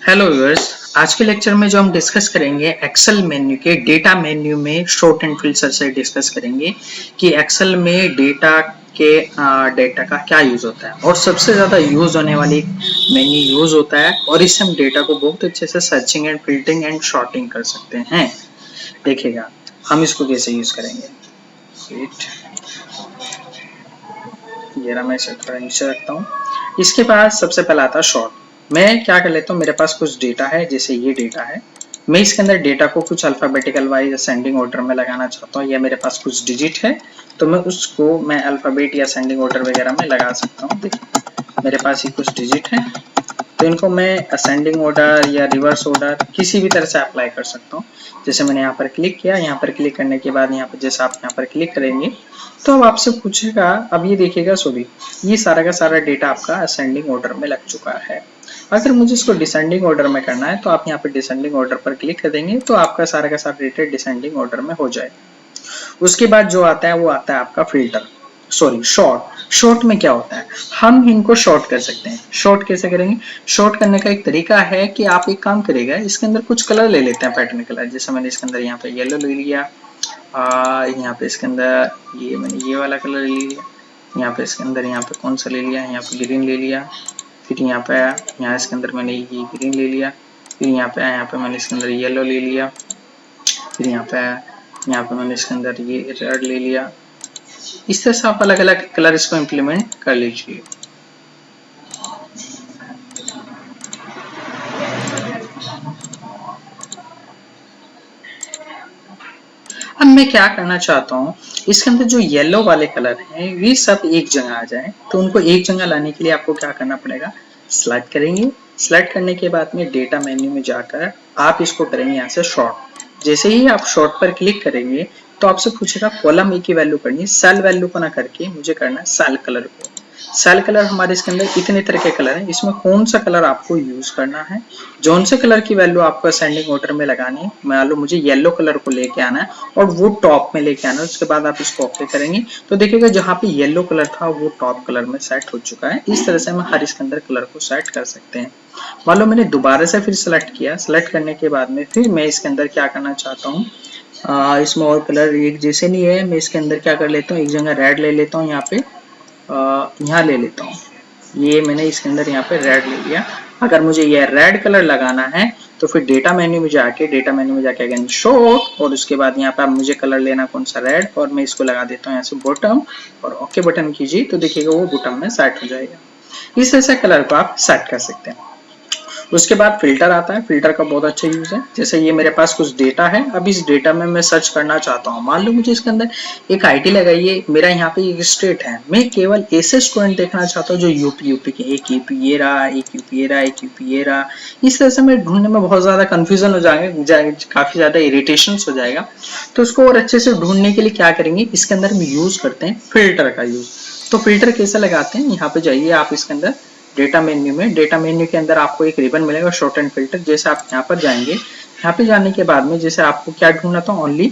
Hello viewers, आज के lecture में जो हम डिस्कस करेंगे एक्सेल मेन्यू के डेटा मेन्यू में शॉर्ट एंड फिल्टर से डिस्कस करेंगे कि एक्सेल में डेटा का क्या यूज होता है और सबसे ज्यादा यूज होने वाली मेन्यू यूज होता है और इससे हम डेटा को बहुत अच्छे से searching and filtering and sorting कर सकते हैं। देखिएगा हम इसको कैसे यूज करेंगे। ये रहा, मैं इसे थोड़ा नीचे रखता हूँ। इसके बाद सबसे पहला आता है शॉर्ट। मैं क्या कर लेता हूँ, मेरे पास कुछ डेटा है, जैसे ये डेटा है, मैं इसके अंदर डेटा को कुछ अल्फाबेटिकल वाइज असेंडिंग ऑर्डर में लगाना चाहता हूँ, या मेरे पास कुछ डिजिट है तो मैं उसको अल्फाबेट या असेंडिंग ऑर्डर वगैरह में लगा सकता हूँ। देखिए मेरे पास ये कुछ डिजिट है तो इनको मैं असेंडिंग ऑर्डर या रिवर्स ऑर्डर किसी भी तरह से अप्लाई कर सकता हूँ। जैसे मैंने यहाँ पर क्लिक किया, यहाँ पर क्लिक करने के बाद यहाँ पर जैसे आप यहाँ पर क्लिक करेंगे तो अब आपसे पूछेगा, अब ये देखिएगा सॉरी, ये सारा का सारा डेटा आपका असेंडिंग ऑर्डर में लग चुका है। अगर मुझे इसको डिसेंडिंग ऑर्डर में करना है तो आप यहाँ पे डिसेंडिंग ऑर्डर पर क्लिक कर देंगे तो आपका सारा का सारा डेटा डिसेंडिंग ऑर्डर में हो जाएगा। उसके बाद जो आता है वो आता है आपका फिल्टर, सॉरी शॉर्ट। शॉर्ट में क्या होता है, हम इनको शॉर्ट कर सकते हैं। शॉर्ट कैसे करेंगे? शॉर्ट करने का एक तरीका है कि आप एक काम करेगा, इसके अंदर कुछ कलर ले लेते हैं, पैटर्न कलर। जैसे मैंने इसके अंदर यहाँ पे येलो ले लिया, यहाँ पे इसके अंदर ये मैंने ये वाला कलर ले लिया, यहाँ पे इसके अंदर यहाँ पे कौन सा ले लिया, यहाँ पे ग्रीन ले लिया, फिर यहाँ पे यहाँ इसके अंदर मैंने ये ग्रीन ले लिया, फिर यहाँ पे मैंने इसके अंदर येलो ले लिया, फिर यहाँ पे मैंने इसके अंदर ये रेड ले लिया। इस तरह से आप अलग अलग कलर इसको इम्प्लीमेंट कर लीजिए। अब मैं क्या करना चाहता हूँ, इसके अंदर जो येलो वाले कलर हैं वे सब एक जगह आ जाएं, तो उनको एक जगह लाने के लिए आपको क्या करना पड़ेगा, सिलेक्ट करेंगे। सिलेक्ट करने के बाद में डेटा मेन्यू में जाकर आप इसको करेंगे यहाँ से शॉर्ट। जैसे ही आप शॉर्ट पर क्लिक करेंगे तो आपसे पूछेगा कॉलम ए की वैल्यू करनी है, सेल वैल्यू को ना करके मुझे करना है सेल कलर को। सेल कलर हमारे इसके अंदर इतने तरह के कलर हैं, इसमें कौन सा कलर आपको यूज करना है, जौन से कलर की वैल्यू आपको असेंडिंग ऑर्डर में लगानी है। मान लो मुझे येलो कलर को लेके आना है और वो टॉप में लेके आना है। उसके बाद आप इसको ओके करेंगे तो देखिएगा जहाँ पे येलो कलर था वो टॉप कलर में सेट हो चुका है। इस तरह से हम हर इसके अंदर कलर को सेट कर सकते हैं। मान लो मैंने दोबारा से फिर सिलेक्ट किया, सिलेक्ट करने के बाद में फिर मैं इसके अंदर क्या करना चाहता हूँ, इसमें और कलर एक जैसे नहीं है, मैं इसके अंदर क्या कर लेता हूँ, एक जगह रेड ले लेता हूँ, यहाँ पे यहाँ ले लेता हूँ, ये मैंने इसके अंदर यहाँ पे रेड ले लिया। अगर मुझे ये रेड कलर लगाना है तो फिर डेटा मेन्यू में जाके अगेन शॉर्ट, और उसके बाद यहाँ पे मुझे कलर लेना कौन सा, रेड, और मैं इसको लगा देता हूँ यहाँ से बॉटम और ओके बटन कीजिए तो देखिएगा वो बॉटम में सेट हो जाएगा। इस तरह से कलर को आप सेट कर सकते हैं। उसके बाद फिल्टर आता है। फिल्टर का बहुत अच्छा यूज है। जैसे ये मेरे पास कुछ डेटा है, अब इस डेटा में मैं सर्च करना चाहता हूँ। मान लो मुझे इसके अंदर एक आईडी लगाइए, मेरा यहाँ पे एक स्टेट है, मैं केवल ऐसे स्टूडेंट देखना चाहता हूँ जो यूपी के, एक यूपी ये रहा, एक यूपी ये रहा, एक यूपी ये रहा। इस तरह से मैं ढूंढने में बहुत ज्यादा कंफ्यूजन हो जाएगा, काफी ज्यादा इरिटेशन हो जाएगा। तो उसको और अच्छे से ढूंढने के लिए क्या करेंगे, इसके अंदर हम यूज करते हैं फिल्टर का यूज। तो फिल्टर कैसे लगाते हैं, यहाँ पे जाइए आप इसके अंदर डेटा मेन्यू में, डेटा मेन्यू के अंदर आपको एक रिबन मिलेगा शॉर्ट एंड फिल्टर। जैसे आप यहाँ पर जाएंगे, यहाँ पे जाने के बाद में जैसे आपको क्या ढूंढना था, ओनली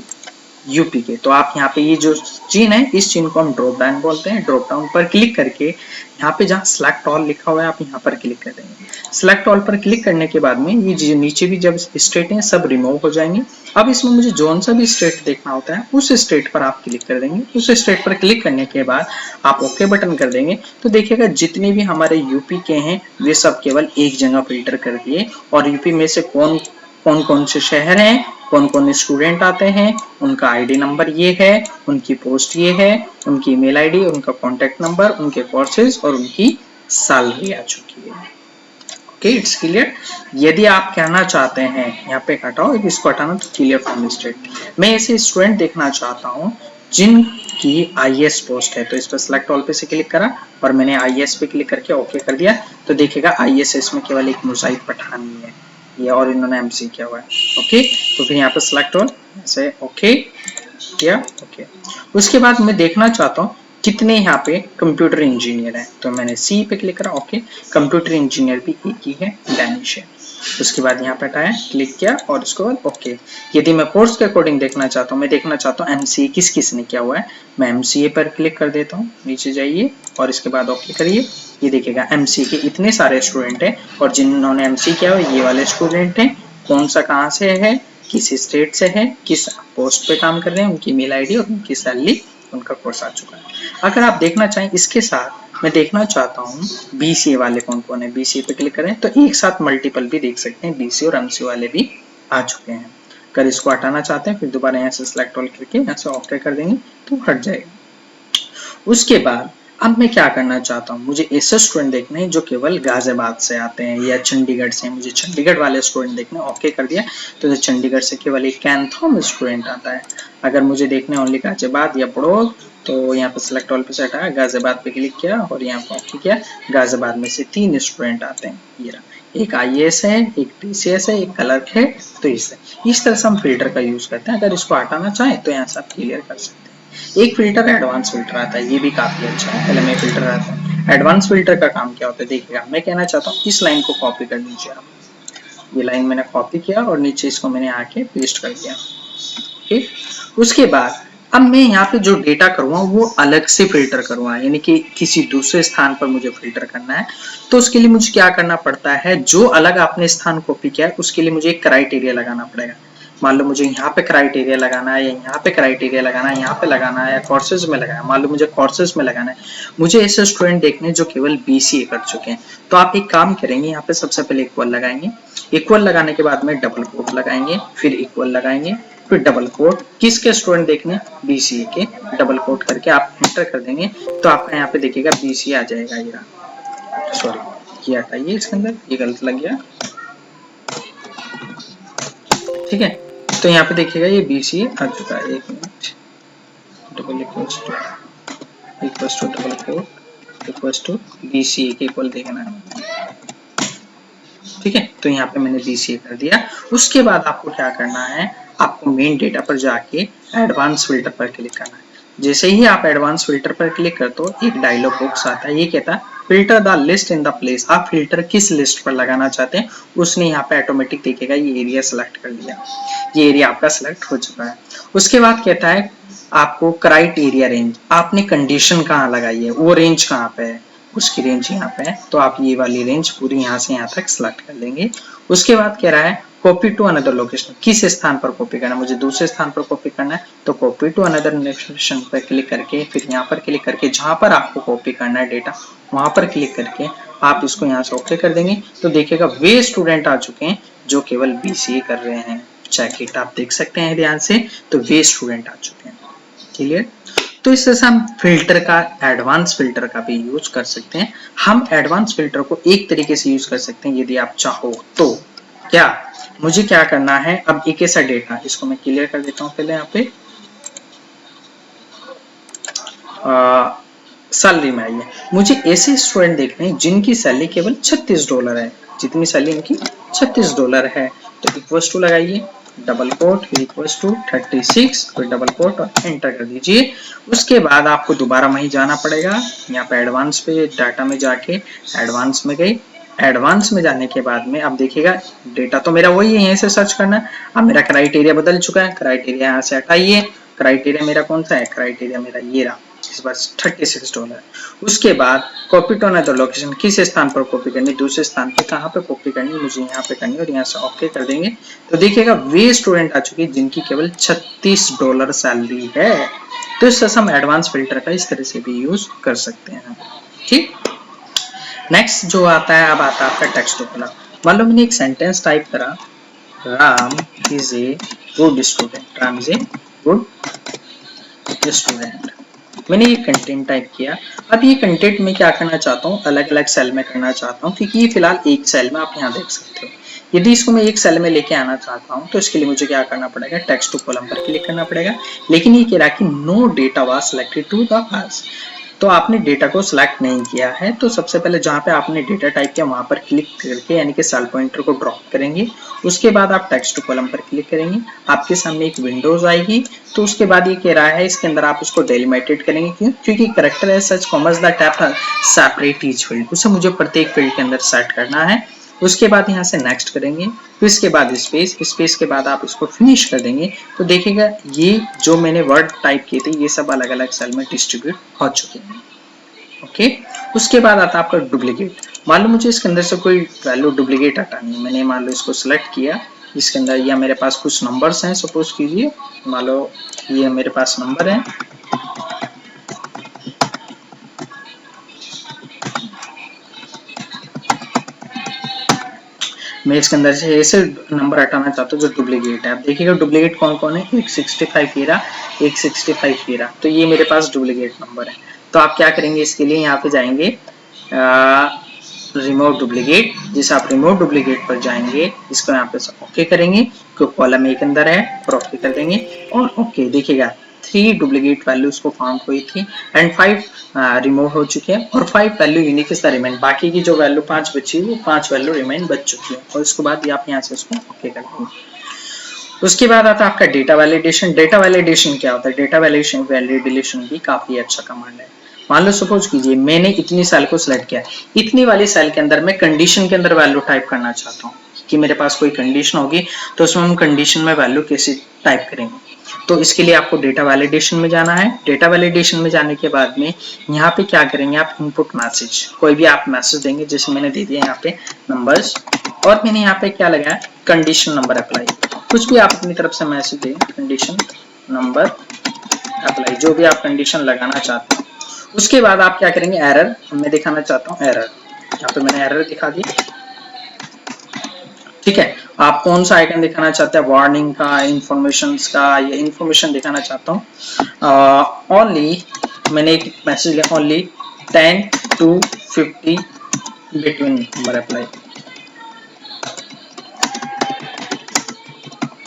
यूपी के, तो आप यहाँ पे ये जो चिन्ह है इस चिन्ह को हम ड्रॉप डाउन बोलते हैं। ड्रॉप डाउन पर क्लिक करके यहाँ पे जहाँ सिलेक्ट ऑल लिखा हुआ है आप यहाँ पर क्लिक कर देंगे। सिलेक्ट ऑल पर क्लिक करने के बाद में ये नीचे भी जब स्टेट है सब रिमूव हो जाएंगे। अब इसमें मुझे जोन सा भी स्टेट देखना होता है उस स्टेट पर आप क्लिक कर देंगे। उस स्टेट पर क्लिक करने के बाद आप ओके बटन कर देंगे तो देखिएगा जितने भी हमारे यूपी के हैं वे सब केवल एक जगह फिल्टर कर दिए, और यूपी में से कौन कौन से शहर हैं, कौन कौन स्टूडेंट आते हैं, उनका आईडी नंबर ये है, उनकी पोस्ट ये है, उनकी ईमेल आईडी, उनका कॉन्टेक्ट नंबर, उनके कोर्सेज और उनकी सैलरी आ चुकी है। Okay, it's clear. यदि आप कहना चाहते हैं, यहाँ पे हटाओ, इसको हटाना तो क्लियर फ्रॉम स्टेट, मैं ऐसे स्टूडेंट देखना चाहता हूँ जिनकी आईएएस पोस्ट है, तो इस पर सिलेक्ट ऑल पे से क्लिक करा और मैंने आईएएस पे क्लिक करके ओके कर दिया तो देखिएगा आईएएस में केवल एक मुजाहिद पठान ही है ये, और इन्होंने एमसी किया हुआ है। ओके, तो फिर यहाँ पे सिलेक्ट ऑल ऐसे ओके किया, ओके। उसके बाद मैं देखना चाहता हूँ कितने यहाँ पे कंप्यूटर इंजीनियर है, तो मैंने सी पे क्लिक करा, ओके। कंप्यूटर इंजीनियर भी एक ही है, डैनिश है। उसके बाद यहाँ पे हटाया, क्लिक किया और उसके बाद ओके। यदि मैं कोर्स के अकॉर्डिंग देखना चाहता हूँ, मैं देखना चाहता हूँ एमसीए किस किस ने किया हुआ है, मैं एमसीए पर क्लिक कर देता हूँ। नीचे जाइए और इसके बाद ओके करिए ये देखिएगा एमसी के इतने सारे स्टूडेंट हैं और जिन्होंने एमसी किया हो ये वाले स्टूडेंट हैं, कौन सा कहाँ से है, किस स्टेट से है, किस पोस्ट पे काम कर रहे हैं, उनकी मेल आईडी और उनकी सैलरी, उनका कोर्स आ चुका है। अगर आप देखना चाहें इसके साथ मैं देखना चाहता हूँ बीसीए वाले कौन कौन है, बीसीए पे क्लिक करें तो एक साथ मल्टीपल भी देख सकते हैं, बीसीए और एमसी वाले भी आ चुके हैं। अगर इसको हटाना चाहते हैं फिर दोबारा यहाँ से सिलेक्ट ऑल करके यहाँ से ओके कर देंगे तो हट जाएगा। उसके बाद अब मैं क्या करना चाहता हूँ, मुझे ऐसे स्टूडेंट देखने हैं जो केवल गाजियाबाद से आते हैं या चंडीगढ़ से, मुझे चंडीगढ़ वाले स्टूडेंट देखने, ओके कर दिया तो चंडीगढ़ से केवल एक कैंथम स्टूडेंट आता है। अगर मुझे देखने ओनली गाजियाबाद या बड़ौद तो यहाँ पे सिलेक्ट ऑल पे सेट आया, गाजियाबाद पे क्लिक किया और यहाँ पे ओके किया, गाजियाबाद में से 3 स्टूडेंट आते हैं, ये रहा, एक आईएएस है, एक टीसीएस है, एक क्लर्क है, तो इस तरह से हम फिल्टर का यूज करते हैं। अगर इसको हटाना चाहें तो यहाँ से आप क्लियर कर सकते हैं। एक फिल्टर एडवांस फिल्टर आता है, ये भी काफी अच्छा है, एलएमए फिल्टर आता है। एडवांस फिल्टर का काम क्या होता है देखिएगा, मैं कहना चाहता हूँ इस लाइन को कॉपी कर लीजिए आप, ये लाइन मैंने कॉपी किया और नीचे इसको मैंने आके पेस्ट कर दिया, ठीक। उसके बाद अब मैं यहाँ पे जो डेटा करूँगा वो अलग से फिल्टर करूँगा, यानी कि किसी दूसरे स्थान पर मुझे फिल्टर करना है, तो उसके लिए मुझे क्या करना पड़ता है, जो अलग आपने स्थान कॉपी किया है उसके लिए मुझे एक क्राइटेरिया लगाना पड़ेगा। मान लो मुझे यहाँ पे क्राइटेरिया लगाना है या यहाँ पे क्राइटेरिया लगाना है, यहाँ पे लगाना है या कोर्सेज में लगाना है, मान लो मुझे कोर्सेज में लगाना है, मुझे ऐसे स्टूडेंट देखने जो केवल बीसीए कर चुके हैं। तो आप एक काम करेंगे, यहाँ पे सबसे पहले इक्वल लगाएंगे, इक्वल लगाने के बाद में डबल कोट लगाएंगे, फिर इक्वल लगाएंगे, फिर डबल कोट, किसके स्टूडेंट देखने, बीसीए के, डबल कोट करके आप एंटर कर देंगे तो आपका यहाँ पे देखिएगा बीसीए आ जाएगा। ये सॉरी ये हटाइए, इसके अंदर ये गलत लग गया, ठीक है। तो यहाँ पे देखिएगा ये बीसीए आ चुका है। एक minute, double equals to double quote equals to BCA के इक्वल देखना है, ठीक है। तो यहाँ पे मैंने बीसीए कर दिया। उसके बाद आपको क्या करना है, आपको मेन डेटा पर जाके एडवांस फिल्टर पर क्लिक करना है। जैसे ही आप एडवांस फिल्टर पर क्लिक करते हो एक डायलॉग बॉक्स आता है, ये कहता है filter the list in the place, आप फिल्टर किस लिस्ट पर लगाना चाहते हैं। उसने यहाँ पे ऑटोमेटिक देखिएगा ये एरिया सेलेक्ट कर लिया, ये एरिया आपका सेलेक्ट हो चुका है। उसके बाद कहता है आपको क्राइटेरिया रेंज, आपने कंडीशन कहाँ लगाई है, वो रेंज कहाँ पे है, उसकी रेंज यहाँ पे है, तो आप ये वाली रेंज पूरी यहाँ से यहाँ तक सिलेक्ट कर लेंगे। उसके बाद कह रहा है कॉपी टू अनदर लोकेशन, किस स्थान पर कॉपी करना है, मुझे दूसरे स्थान पर कॉपी करना है तो कॉपी टू अनदर लोकेशन पर क्लिक करके फिर यहाँ पर क्लिक करके जहां पर आपको कॉपी करना है डेटा वहां पर क्लिक करके आप इसको यहाँ से ओके कर देंगे तो देखिएगा वे स्टूडेंट आ चुके हैं जो केवल बीसीए कर रहे हैं। चेक आप देख सकते हैं ध्यान से, तो वे स्टूडेंट आ चुके हैं, क्लियर। तो इस तरह से हम फिल्टर का, एडवांस फिल्टर का भी यूज कर सकते हैं। हम एडवांस फिल्टर को एक तरीके से यूज कर सकते हैं यदि आप चाहो तो। क्या मुझे क्या करना है, अब एक ऐसा डेटा, इसको मैं क्लियर कर देता हूं पहले यहाँ पे, सैलरी में आई है, मुझे ऐसे स्टूडेंट देखने हैं जिनकी सैलरी केवल $36 है, जितनी सैलरी इनकी $36 है, तो इक्वल्स टू लगाइए, डबल कोट इक्वल्स टू 36 फिर डबल कोट और एंटर कर दीजिए। उसके बाद आपको दोबारा वहीं जाना पड़ेगा, यहाँ पे एडवांस पे डाटा में जाके एडवांस में गई, एडवांस में जाने के बाद में अब देखिएगा डेटा तो मेरा वही है, यहीं से सर्च करना है। अब मेरा क्राइटेरिया बदल चुका है, क्राइटेरिया यहाँ से हटाइए, क्राइटेरिया मेरा कौन सा है, क्राइटेरिया मेरा ये रहा, इस बार $36। उसके बाद कॉपी टू अनदर लोकेशन, किस स्थान पर कॉपी करनी, दूसरे स्थान पे कहाँ पे कॉपी करनी, मुझे यहाँ पे करनी और यहाँ से ओके कर देंगे तो देखिएगा वे स्टूडेंट आ चुके हैं जिनकी केवल $36 सैलरी है। तो इस तरह से हम एडवांस फिल्टर का इस तरह से भी यूज कर सकते हैं, ठीक। नेक्स्ट जो आता है, अब आता है आपका टेक्स्ट टू कलर। मान लो मैंने एक सेंटेंस टाइप करा, Ram is a good student, Ram is a good student, मैंने ये कंटेंट टाइप किया। अब ये कंटेंट में क्या करना चाहता हूँ, अलग अलग सेल में करना चाहता हूँ क्योंकि ये फिलहाल एक सेल में आप यहाँ देख सकते हो। यदि इसको मैं एक सेल में लेके आना चाहता हूँ तो इसके लिए मुझे क्या करना पड़ेगा, टेक्स्ट टू कॉलम पर क्लिक करना पड़ेगा। लेकिन ये कह रहा है कि no data was selected to the parse, तो आपने डेटा को सिलेक्ट नहीं किया है। तो सबसे पहले जहां पे आपने डेटा टाइप किया वहां पर क्लिक करके यानी कि सेल पॉइंटर को ड्रॉप करेंगे। उसके बाद आप टेक्स्ट टू कॉलम पर क्लिक करेंगे, आपके सामने एक विंडोज आएगी। तो उसके बाद ये कह रहा है इसके अंदर आप उसको डेलिमिटेड करेंगे, क्यों, क्योंकि character as such commas the tab separate each field, उसे मुझे प्रत्येक फील्ड के अंदर सेट करना है। उसके बाद यहाँ से नेक्स्ट करेंगे, फिर इसके बाद स्पेस, स्पेस के बाद आप इसको फिनिश कर देंगे। तो देखिएगा ये जो मैंने वर्ड टाइप किए थे ये सब अलग अलग सेल में डिस्ट्रीब्यूट हो चुके हैं। ओके। उसके बाद आता है आपका डुप्लीकेट। मान लो मुझे इसके अंदर से कोई वैल्यू डुप्लीकेट हटानी है, मैंने मान लो इसको सिलेक्ट किया, इसके अंदर या मेरे पास कुछ नंबर्स हैं, सपोज कीजिए मान लो ये मेरे पास नंबर है, मैं इसके अंदर से ऐसे नंबर हटाना चाहता हूँ जो डुप्लीकेट है। आप देखिएगा डुप्लीकेट कौन कौन है, 165 ये रहा, 165 ये रहा, तो ये मेरे पास डुप्लीकेट नंबर है। तो आप क्या करेंगे, इसके लिए यहाँ पे जाएंगे रिमूव डुप्लीकेट, जिसे आप रिमूव डुप्लीकेट पर जाएंगे, इसको यहाँ पे ओके करेंगे, क्योंकि कॉलम एक अंदर है और ओके कर देंगे और ओके। देखिएगा 3 डुप्लीकेट वैल्यूज को फाउंड हुई थी एंड 5 रिमूव हो चुके हैं और 5 value unique is the remain, बाकी की जो वैल्यू 5 बची वो 5 वैल्यू रिमेन बच चुकी है। और उसके बाद आप यहाँ से उसको ओके कर देंगे। उसके बाद आता है आपका डेटा वैलिडेशन। डेटा वैलिडेशन क्या होता है, डेटा वैलिडेशन भी काफी अच्छा कमांड है। मान लो सपोज कीजिए मैंने इतनी सेल को सिलेक्ट किया, इतनी वाली सेल के अंदर मैं कंडीशन के अंदर वैल्यू टाइप करना चाहता हूँ कि मेरे पास कोई कंडीशन होगी तो उसमें हम कंडीशन में वैल्यू कैसे टाइप करेंगे। तो इसके लिए आपको डेटा वैलिडेशन में जाना है। डेटा वैलिडेशन में जाने के बाद में यहाँ पे क्या करेंगे, आप इनपुट मैसेज, कोई भी आप मैसेज देंगे, जैसे मैंने दे दिया यहाँ पे नंबर्स और मैंने यहाँ पे क्या लगाया, कंडीशन नंबर अप्लाई। कुछ भी आप अपनी तरफ से मैसेज दें, कंडीशन नंबर अप्लाई, जो भी आप कंडीशन लगाना चाहते हैं। उसके बाद आप क्या करेंगे, एरर मैं दिखाना चाहता हूँ, एरर यहाँ पे मैंने एरर दिखा दी। ठीक है, आप कौन सा आइकन दिखाना चाहते हैं, वार्निंग का, इंफॉर्मेशन का, या इंफॉर्मेशन दिखाना चाहता हूँ। ओनली मैंने एक मैसेज लिया, only 10 to 50 between number apply.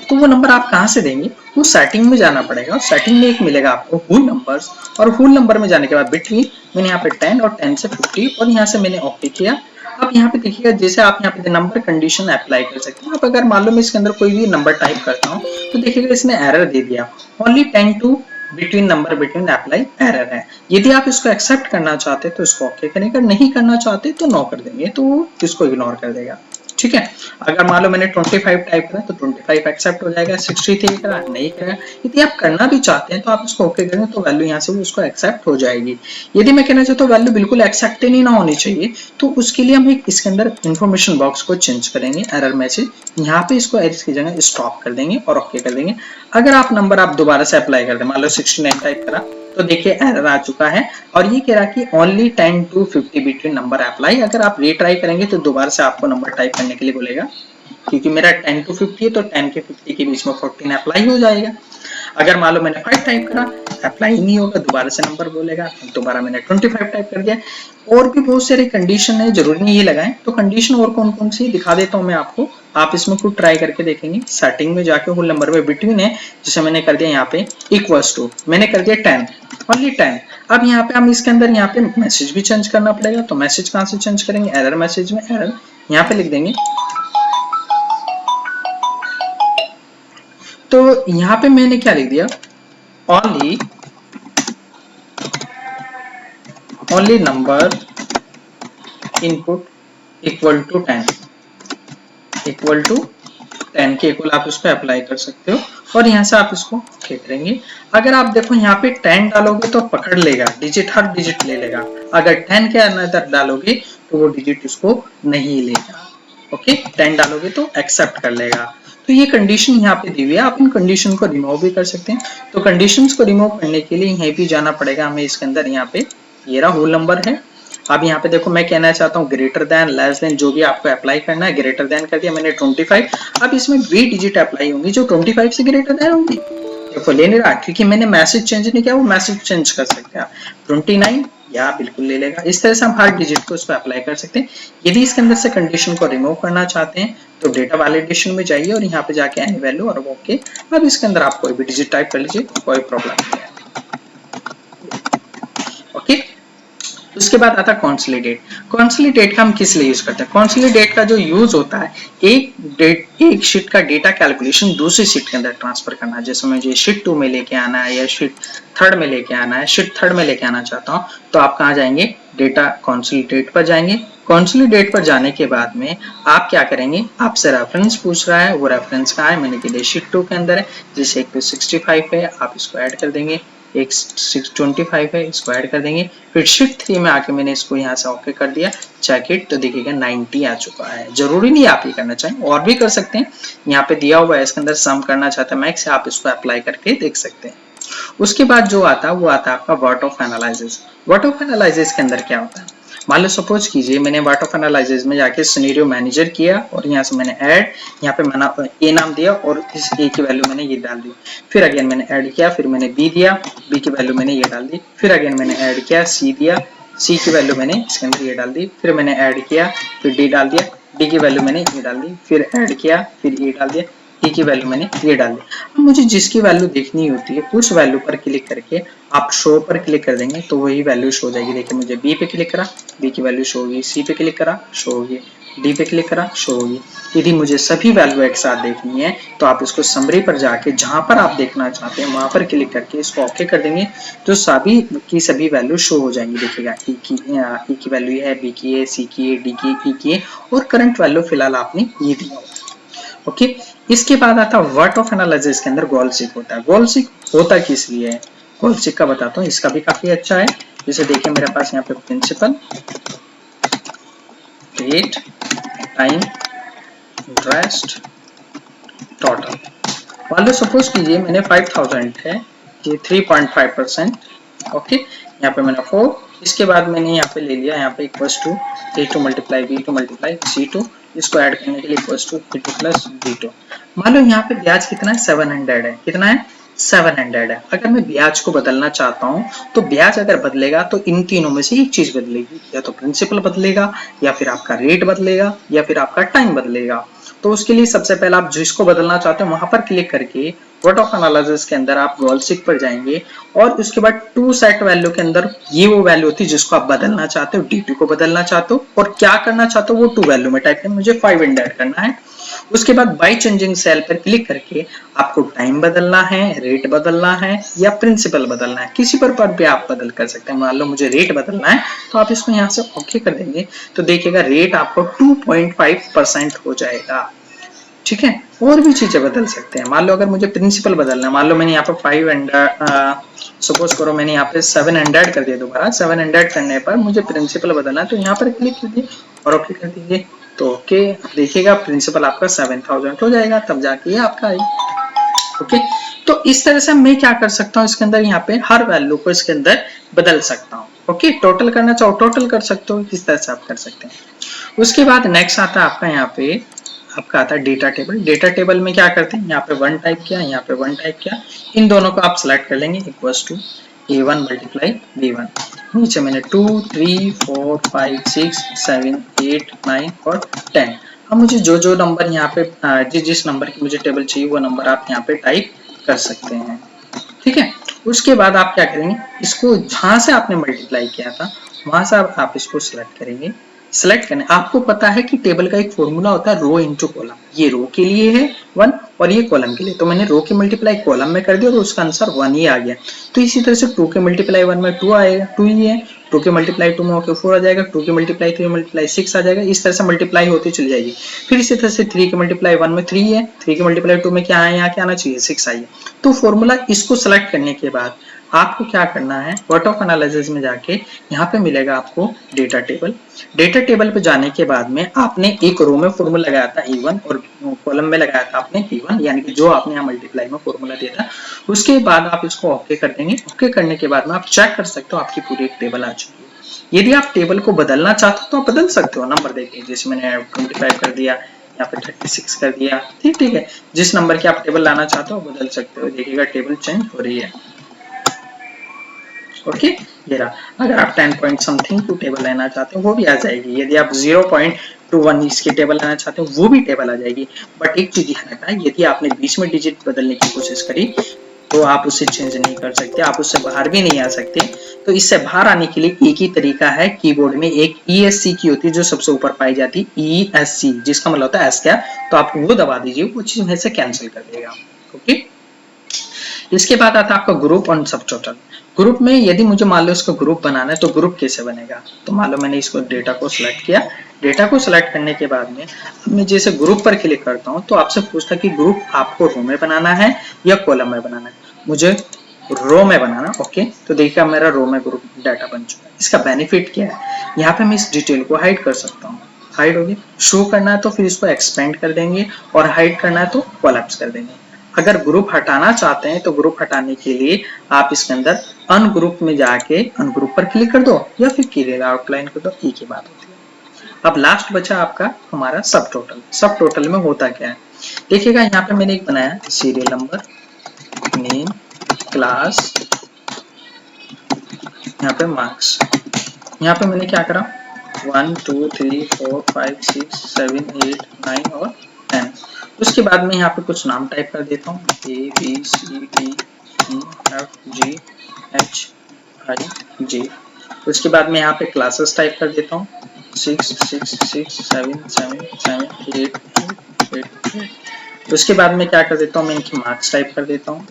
तो वो नंबर आप कहाँ से देंगे, वो सेटिंग में जाना पड़ेगा। सेटिंग में एक मिलेगा आपको होल नंबर्स, और होल नंबर में जाने के बाद बिटवीन मैंने यहाँ पे 10 और 10 से 50 और यहाँ से मैंने ओके किया। अब यहाँ पे देखिएगा जैसे आप यहाँ पे नंबर कंडीशन अप्लाई कर सकते हैं। आप अगर मान लो मैं इसके अंदर कोई भी नंबर टाइप करता हूँ तो देखिएगा इसने एरर दे दिया, only 10 to between number between apply error है। यदि आप इसको एक्सेप्ट करना चाहते तो इसको ओके करेंगे, नहीं करना चाहते तो नो कर देंगे, तो इसको इग्नोर कर देगा। ठीक है, अगर मान लो मैंने 25 टाइप करा तो 25 एक्सेप्ट हो जाएगा, 63 करा नहीं करा। यदि आप करना भी चाहते हैं तो आप इसको ओके करेंगे तो वैल्यू यहाँ से वो उसको एक्सेप्ट हो जाएगी। यदि मैं कहना चाहता हूँ वैल्यू बिल्कुल एक्सेप्ट ही नहीं ना होनी चाहिए, तो उसके लिए हम एक इसके अंदर इंफॉर्मेशन बॉक्स को चेंज करेंगे, एरर मैसेज यहाँ पे इसको एरर की जगह स्टॉप कर देंगे और ओके कर देंगे। अगर आप नंबर आप दोबारा से अप्लाई कर दें, मान लो 69 टाइप करा तो देखिए एरर आ चुका है और ये कह रहा कि only 10 to 50 between number apply. अगर आप रीट्राई करेंगे तो दोबारा से आपको नंबर टाइप करने के लिए बोलेगा, क्योंकि मेरा 10 to 50 है तो 10 के 50 के बीच में 14 अप्लाई हो जाएगा। अगर मान लो मैंने 5 टाइप करा, अप्लाई नहीं होगा, दोबारा से नंबर बोलेगा, दोबारा मैंने 25 टाइप कर दिया। और भी बहुत सारी कंडीशन है, जरूरी नहीं ये लगाएं। तो कंडीशन और कौन कौन सी दिखा देता हूँ मैं आपको, आप इसमें खुद ट्राई करके देखेंगे। सेटिंग में जाके होल नंबर में बिटवीन है, जैसे मैंने कर दिया यहाँ पे इक्वल्स टू, मैंने कर दिया 10, ओनली 10। अब यहाँ पे हम इसके अंदर यहाँ पे मैसेज भी चेंज करना पड़ेगा, तो मैसेज कहाँ से चेंज करेंगे, एरर मैसेज में एरर यहाँ पे लिख देंगे। तो यहाँ पे मैंने क्या लिख दिया, only number input equal to 10, equal to 10 के इक्वल आप इसको अप्लाई कर सकते हो और यहाँ से आप इसको ओके करेंगे। अगर आप देखो यहाँ पे 10 डालोगे तो पकड़ लेगा डिजिट, हर डिजिट ले लेगा। अगर 10 के अंदर डालोगे तो वो डिजिट उसको नहीं लेगा। ओके, 10 डालोगे तो एक्सेप्ट कर लेगा। तो ये कंडीशन यहाँ पे दी हुई है, आप इन कंडीशन को रिमूव भी कर सकते हैं। तो कंडीशंस को रिमूव करने के लिए यहीं भी जाना पड़ेगा हमें। इसके अंदर यहाँ पे ये रहा होल नंबर है। अब यहाँ पे देखो मैं कहना चाहता हूँ ग्रेटर देन, लेस देन, जो भी आपको अप्लाई करना है। ग्रेटर देन कर दिया मैंने 25। अब इसमें वे डिजिट अप्लाई होंगी जो 25 से ग्रेटर देन होंगी। देखो ले नहीं रहा क्योंकि मैंने मैसेज चेंज नहीं किया, वो मैसेज चेंज कर सकते हैं आप 29 या बिल्कुल ले लेगा। इस तरह से हम हर डिजिट को उसको अप्लाई कर सकते हैं। यदि इसके अंदर से कंडीशन को रिमूव करना चाहते हैं तो डेटा वैलिडेशन में जाइए और यहाँ पे जाके एनी वैल्यू और ओके। अब इसके अंदर आप कोई भी डिजिट टाइप कर लीजिए, कोई प्रॉब्लम नहीं है। ओके, उसके बाद आता है कॉन्सोलिडेट। कॉन्सोलिडेट का हम किस लिए यूज करते हैं, कॉन्सोलिडेट का जो यूज होता है एक शीट का डेटा कैलकुलेशन दूसरी शीट के अंदर ट्रांसफर करना। जैसे मुझे शीट 2 में लेके आना है या शीट 3 में लेके आना है, शीट 3 में लेके आना चाहता हूँ तो आप कहाँ जाएंगे, डेटा कॉन्सोलिडेट पर जाएंगे। कॉन्सोलिडेट पर जाने के बाद में आप क्या करेंगे, आपसे रेफरेंस पूछ रहा है, वो रेफरेंस कहाँ है, मैंने के लिए शीट 2 के अंदर है, जैसे एक 65 है, आप इसको ऐड कर देंगे। एक 625 है, इसको ऐड कर देंगे। फिर शिफ्ट 3 में आके मैंने इसको यहाँ से ओके कर दिया, चेक इट, तो देखिएगा 90 आ चुका है। जरूरी नहीं आप ये करना चाहें, और भी कर सकते हैं, यहाँ पे दिया हुआ है, इसके अंदर सम करना चाहते हैं मैक्स, आप इसको अप्लाई करके देख सकते हैं। उसके बाद जो आता है वो आता है आपका word of analysis. Word of analysis के अंदर क्या होता है, मान लो सपोज कीजिए मैंने वर्ड ऑफ एनालिसिस में जाके सिनेरियो मैनेजर किया और यहाँ से मैंने ऐड, यहाँ पे मैंने ए नाम दिया और इस ए की वैल्यू मैंने ये डाल दी। फिर अगेन मैंने ऐड किया, फिर मैंने बी दिया, बी की वैल्यू मैंने ये डाल दी। फिर अगेन मैंने ऐड किया, सी दिया, सी की वैल्यू मैंने इसके अंदर ये डाल दी। फिर मैंने ऐड किया, फिर डी डाल दिया, डी की वैल्यू मैंने ये डाल दी। फिर ऐड किया, फिर ये डाल दिया, ई की वैल्यू मैंने ये डाल दी। अब मुझे जिसकी वैल्यू देखनी होती है उस वैल्यू पर क्लिक करके आप शो पर क्लिक कर देंगे तो वही वैल्यू शो हो जाएगी। देखिए मुझे बी पे क्लिक करा, बी की वैल्यू शो होगी, सी पे क्लिक करा, शो होगी, डी पे क्लिक करा, शो होगी। यदि मुझे सभी वैल्यू एक साथ देखनी है तो आप इसको समरी पर जाके जहां पर आप देखना चाहते हैं वहां पर क्लिक करके इसको ओके कर देंगे तो सभी की सभी वैल्यू शो हो जाएंगी। देखिएगा ई की वैल्यू है, बी की है, सी की है, डी की, ई की है और करंट वैल्यू फिलहाल आपने ये दिया। ओके, इसके बाद आता है वर्ड ऑफ एनालिसिस के अंदर गोल सीक होता है। गोल सीक होता किस लिए है, गोल सीक का बताता हूँ, इसका भी काफी अच्छा है। जैसे देखिए मेरे पास यहाँ पे principal, date, time, interest, total. मान लो सपोज कीजिए मैंने 5000 है, ये 3.5%। ओके, यहाँ पे मैंने 4, इसके बाद मैंने यहाँ पे ले लिया, यहाँ पे equals to A2 multiply B2 multiply C2, इसको ऐड करने के लिए equals to A2 plus B2। मान लो यहाँ पे ब्याज कितना है, 700 है। कितना है, 700 है। अगर मैं ब्याज को बदलना चाहता हूँ तो ब्याज अगर बदलेगा तो इन तीनों में से एक चीज बदलेगी, या तो प्रिंसिपल बदलेगा, या फिर आपका रेट बदलेगा, या फिर आपका टाइम बदलेगा। तो उसके लिए सबसे पहले आप जिसको बदलना चाहते हो वहां पर क्लिक करके वर्ड ऑफ एनालिसिस के अंदर आप गोल सीक पर जाएंगे और उसके बाद टू सेट वैल्यू के अंदर ये वो वैल्यू होती है जिसको आप बदलना चाहते हो, डी2 को बदलना चाहते हो और क्या करना चाहते हो वो टू वैल्यू में टाइप करना, मुझे 500 करना है। उसके बाद बाय चेंजिंग सेल पर क्लिक करके आपको टाइम बदलना है, रेट बदलना है या प्रिंसिपल बदलना है, किसी पर भी आप बदल कर सकते हैं। मान लो मुझे रेट बदलना है तो आप इसको यहाँ से ओके कर देंगे तो देखिएगा रेट आपको 2.5% हो जाएगा। ठीक है, और भी चीजें बदल सकते हैं। मान लो अगर मुझे प्रिंसिपल बदलना है, मान लो मैंने यहाँ पे 500, सपोज करो मैंने यहाँ पे 700 कर दिया, दोबारा 700 करने पर मुझे प्रिंसिपल बदलना है तो यहाँ पर क्लिक कीजिए और ओके कर दीजिए तो ओके, देखिएगा प्रिंसिपल आपका 7000 हो जाएगा, तब जाके ये आपका आएगा। ओके, तो इस तरह से मैं क्या कर सकता हूँ इसके अंदर, यहाँ पे हर वैल्यू को इसके अंदर बदल सकता हूँ। ओके, टोटल करना चाहो टोटल कर सकते हो, इस तरह से आप कर सकते हैं। उसके बाद नेक्स्ट आता है आपका यहाँ पे आपका आता है डेटा टेबल। डेटा टेबल में क्या करते हैं, यहाँ पे 1 टाइप किया, यहाँ पे 1 टाइप किया, इन दोनों को आप सिलेक्ट कर लेंगे equals to A1 multiply B1। नीचे मैंने 2 3 4 5 6 7 8 9 और 10। अब मुझे जो जो नंबर यहाँ पे जिस नंबर की मुझे टेबल चाहिए वो नंबर आप यहाँ पे टाइप कर सकते हैं। ठीक है, उसके बाद आप क्या करेंगे, इसको जहां से आपने मल्टीप्लाई किया था वहां से आप इसको सिलेक्ट करेंगे। सिलेक्ट करने आपको पता है कि टेबल का एक फॉर्मूला होता है रो इनटू कॉलम, ये रो के लिए है 1 और ये कॉलम के लिए, तो मैंने रो की मल्टीप्लाई कॉलम में कर दिया और उसका आंसर 1 ही आ गया। तो इसी तरह से 2 के मल्टीप्लाई 1 में 2 आएगा, 2 ही है, 2 के मल्टीप्लाई 2 में होकर 4 आ जाएगा, 2 के मल्टीप्लाई 3 मल्टीप्लाई 6 आ जाएगा। इस तरह से मल्टीप्लाई होती चली जाएगी। फिर इसी तरह से 3 के मल्टीप्लाई 1 में 3 है, 3 के मल्टीप्लाई 2 में क्या है, यहाँ क्या आना चाहिए 6 आई है। तो फॉर्मूला इसको सेलेक्ट करने के बाद आपको क्या करना है, वर्ड ऑफ एनालिसिस में जाके यहाँ पे मिलेगा आपको डेटा टेबल। डेटा टेबल पे जाने के बाद में आपने एक रो में फॉर्मूला लगाया था E1 और कॉलम में लगाया था आपने P1, यानी कि जो आपने यहाँ मल्टीप्लाई में फॉर्मूला दिया था। उसके बाद आप इसको ओके कर देंगे। ओके करने के बाद में आप चेक कर सकते हो आपकी पूरी एक टेबल आ चुकी है। यदि आप टेबल को बदलना चाहते हो तो आप बदल सकते हो, नंबर देखिए जैसे मैंने 25 कर दिया, यहाँ पे 36 कर दिया, ठीक है। जिस नंबर की आप टेबल लाना चाहते हो बदल सकते हो। देखिएगा टेबल चेंज हो रही है। ओके, ये रहा। अगर आप 10 पॉइंट समथिंग टू टेबल लेना चाहते हो वो भी आ जाएगी। यदि आप 0.21 इसकी टेबल लेना चाहते हो वो भी टेबल आ जाएगी। बट एक चीज ध्यान रखना है, यदि आपने बीच में डिजिट बदलने की कोशिश करी तो आप उससे चेंज नहीं कर सकते, आप उससे बाहर भी नहीं आ सकते। तो इससे बाहर आने के लिए एक ही तरीका है, कीबोर्ड में एक ESC की होती है जो सबसे ऊपर पाई जाती है, ESC जिसका मतलब होता है एस्केप, तो आप वो दबा दीजिए, वो चीज में से कैंसिल कर देगा। ओके, इसके बाद आता है आपका ग्रुप और सब टोटल। ग्रुप में यदि मुझे मान लो इसको ग्रुप बनाना है तो ग्रुप कैसे बनेगा, तो मान लो मैंने इसको डेटा को सिलेक्ट किया। डेटा को सिलेक्ट करने के बाद में मैं जैसे ग्रुप पर क्लिक करता हूं तो आपसे पूछता कि ग्रुप आपको रो में बनाना है या कॉलम में बनाना है। मुझे रो में बनाना। ओके, तो देखिए अब मेरा रो में ग्रुप डाटा बन चुका है। इसका बेनिफिट क्या है, यहाँ पे मैं इस डिटेल को हाइड कर सकता हूँ। हाइड होगी, शो करना है तो फिर इसको एक्सपेंड कर देंगे, और हाइड करना है तो कोलैप्स कर देंगे। अगर ग्रुप हटाना चाहते हैं तो ग्रुप हटाने के लिए आप इसके अंदर अनग्रुप में जाके अनग्रुप पर क्लिक कर दो, या फिर क्लियर आउटलाइन कर दो, एक ही बात होती है। अब लास्ट बचा आपका हमारा सब टोटल। सब टोटल में होता क्या है, देखिएगा यहाँ पे मैंने एक बनाया सीरियल नंबर, नेम, क्लास, यहाँ पे मार्क्स। यहाँ पे मैंने क्या करा, 1 2 3 4 5 6 7 8 9 और 10। उसके बाद में यहाँ पे कुछ नाम टाइप कर देता हूँ, A B C D E F G H I J। उसके बाद में यहाँ पे क्लासेस टाइप कर देता हूँ, 6 6 6 7 7 7 8 8 8। उसके बाद में क्या कर देता हूँ, मैं इनकी मार्क्स टाइप कर देता हूँ।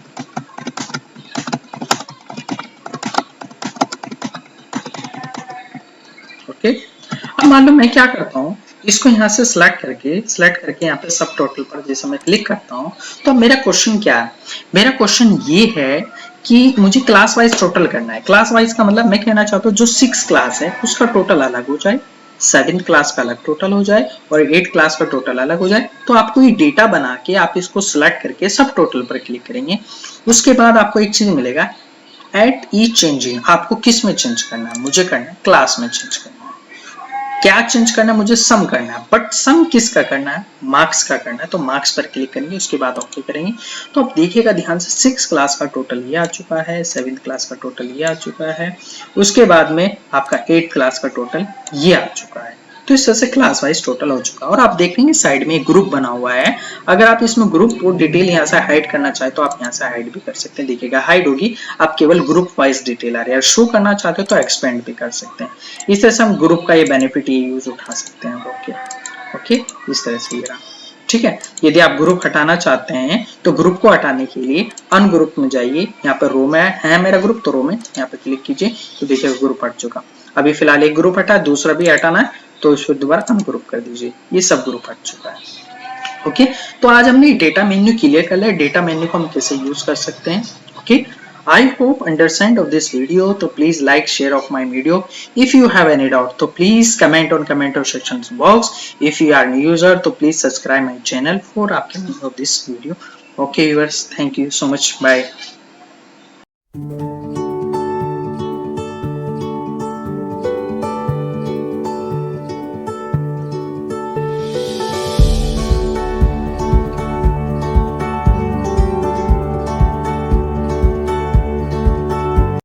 ओके, अब मान लो मैं क्या करता हूँ, इसको यहाँ से सिलेक्ट करके यहाँ पे सब टोटल पर जैसे मैं क्लिक करता हूँ, तो मेरा क्वेश्चन क्या है, मेरा क्वेश्चन ये है कि मुझे क्लास वाइज टोटल करना है। क्लास वाइज का मतलब मैं कहना चाहता हूँ जो 6 क्लास है उसका टोटल अलग हो जाए, 7 क्लास का अलग टोटल हो जाए, और 8 क्लास का टोटल अलग हो जाए। तो आपको ये डेटा बना के आप इसको सिलेक्ट करके सब टोटल पर क्लिक करेंगे। उसके बाद आपको एक चीज मिलेगा, एट ईच चेंजिंग। आपको किस में चेंज करना है, मुझे करना है क्लास में चेंज करना है। क्या चेंज करना है, मुझे सम करना है, बट सम किसका करना है, मार्क्स का करना है। तो मार्क्स पर क्लिक करेंगे, उसके बाद ओके करेंगे। तो आप देखिएगा ध्यान से, 6 क्लास का टोटल ये आ चुका है, 7 क्लास का टोटल ये आ चुका है, उसके बाद में आपका 8 क्लास का टोटल ये आ चुका है। तो इस तरह से क्लास वाइज टोटल हो चुका है। और आप देखेंगे साइड में एक ग्रुप बना हुआ है, अगर आप इसमें ग्रुप को डिटेल यहाँ से हाइड करना चाहे तो आप यहाँ से हाइड भी कर सकते हैं। देखिएगा हाइड होगी, आप केवल ग्रुप वाइज डिटेल आ रही है। शो करना चाहते हो तो एक्सपेंड भी कर सकते हैं। इस तरह से हम ग्रुप का ये बेनिफिट ये यूज उठा सकते हैं। ओके ओके, इस तरह से ये रहा। ठीक है, यदि आप ग्रुप हटाना चाहते हैं तो ग्रुप को हटाने के लिए अनग्रुप में जाइए, यहाँ पर रो में है मेरा ग्रुप, तो रो में यहाँ पे क्लिक कीजिए, तो देखिए ग्रुप हट चुका। अभी फिलहाल एक ग्रुप हटा, दूसरा भी हटाना है तो इसको दोबारा अनग्रुप कर दीजिए, ये सब ग्रुप हट चुका है। ओके, तो आज हमने डेटा मेन्यू क्लियर कर लिया, डेटा मेन्यू को हम कैसे यूज कर सकते हैं। Okay, I hope understand of this video, so please like, share of my video. If you have any doubt, so please comment on comment section box. If you are new user, so please subscribe my channel for upcoming of this video. Okay viewers, thank you so much, bye.